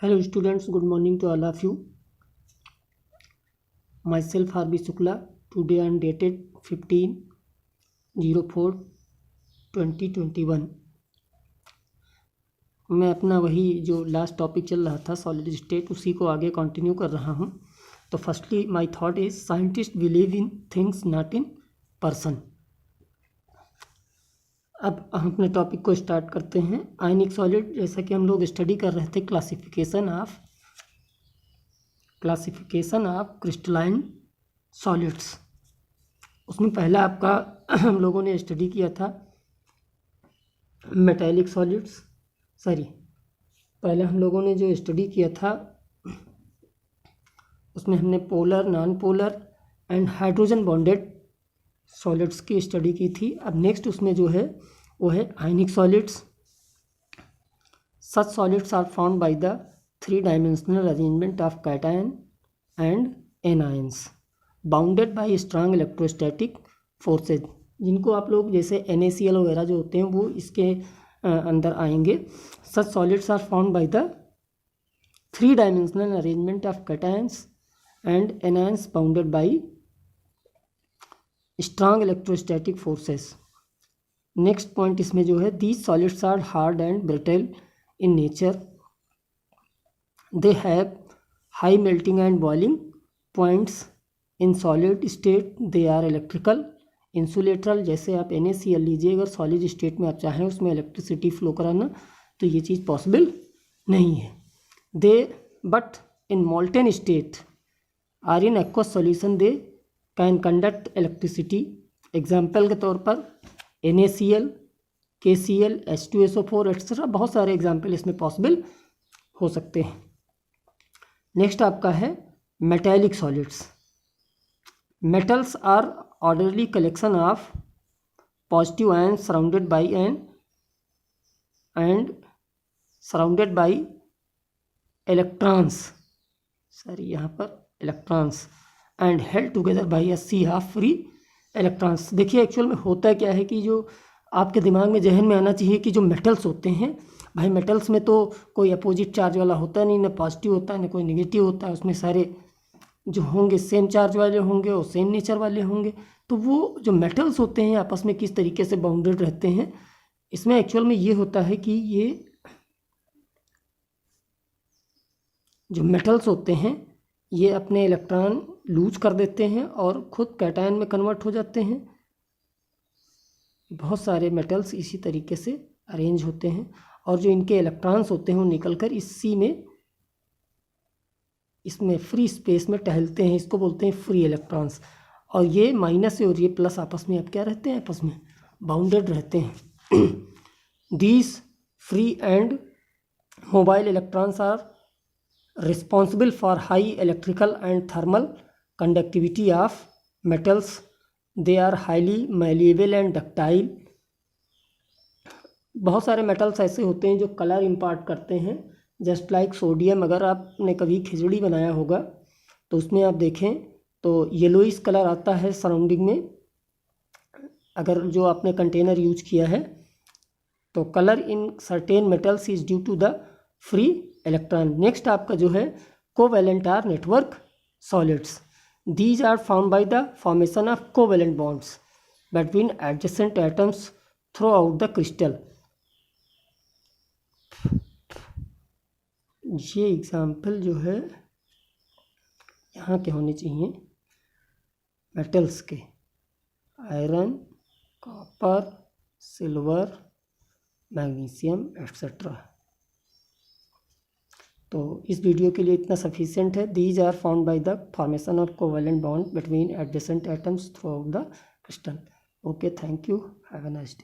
Hello students, good morning to all of you. Myself R.B. Shukla. Today I am dated 15/04/2021. मैं अपना वही जो last topic चल रहा था सॉलिड स्टेट उसी को आगे कंटिन्यू कर रहा हूँ. तो firstly my thought is scientist believe in things not in person. अब हम अपने टॉपिक को स्टार्ट करते हैं. आयनिक सॉलिड, जैसा कि हम लोग स्टडी कर रहे थे क्लासिफिकेशन ऑफ क्रिस्टलाइन सॉलिड्स, उसमें पहला आपका हम लोगों ने स्टडी किया था मेटालिक सॉलिड्स. पहले हम लोगों ने जो स्टडी किया था उसमें हमने polar, non polar and hydrogen bonded solids की स्टडी की थी. अब नेक्स्ट उसमें जो है वो है ionic solids. Such solids are found by the 3 dimensional arrangement of cation and anions bounded by strong electrostatic forces, जिनको आप लोग जैसे NaCl वगैरह जो होते हैं वो इसके अंदर आएंगे. Such solids are found by the 3 dimensional arrangement of cations and anions bounded by strong electrostatic forces. Next point इसमें जो है these solids are hard and brittle in nature. They have high melting and boiling points. In solid state they are electrical insulators. जैसे आप NaCl लीजिए, अगर solid state में आप चाहें उसमें इलेक्ट्रिसिटी फ्लो कराना तो ये चीज़ पॉसिबल नहीं है. They but in molten state are in aqueous solution they can conduct electricity. Example के तौर पर NaCl, KCl, H2SO4 एक्सेट्रा बहुत सारे एग्जाम्पल इसमें पॉसिबल हो सकते हैं. नेक्स्ट आपका है metallic solids. Metals are orderly collection of positive ion surrounded by electrons. यहाँ पर electrons and held together by a sea of free electrons. देखिए एक्चुअल में होता क्या है कि जो आपके दिमाग में जहन में आना चाहिए कि जो मेटल्स होते हैं भाई, मेटल्स में तो कोई अपोजिट चार्ज वाला होता नहीं, ना पॉजिटिव होता है ना कोई नेगेटिव होता है. उसमें सारे जो होंगे सेम चार्ज वाले होंगे और सेम नेचर वाले होंगे. तो वो जो मेटल्स होते हैं आपस में किस तरीके से बाउंडेड रहते हैं, इसमें एक्चुअल में ये होता है कि ये जो मेटल्स होते हैं ये अपने इलेक्ट्रॉन लूज कर देते हैं और खुद कैटायन में कन्वर्ट हो जाते हैं. बहुत सारे मेटल्स इसी तरीके से अरेंज होते हैं और जो इनके इलेक्ट्रॉन्स होते हैं वो निकल कर इस सी में इसमें फ्री स्पेस में टहलते हैं. इसको बोलते हैं फ्री इलेक्ट्रॉन्स. और ये माइनस और ये प्लस आपस में अब क्या रहते हैं, आपस में बाउंडेड रहते हैं. These free and mobile electrons are responsible for high electrical and thermal conductivity of metals. They are highly malleable and ductile. बहुत सारे मेटल्स ऐसे होते हैं जो कलर इम्पार्ट करते हैं, जस्ट लाइक सोडियम. अगर आपने कभी खिचड़ी बनाया होगा तो उसमें आप देखें तो येलोइश कलर आता है सराउंडिंग में, अगर जो आपने कंटेनर यूज किया है. तो colour in certain metals is due to the free electron. Next आपका जो है covalent are network solids. These are found by the formation of covalent bonds between adjacent atoms throughout the crystal. ये example जो है यहाँ के होने चाहिए मेटल्स के, iron, copper, silver, magnesium etcetera. तो इस वीडियो के लिए इतना सफिशिएंट है. These are found by the formation of covalent bond between adjacent atoms throughout the crystal. Okay, thank you, have a nice day.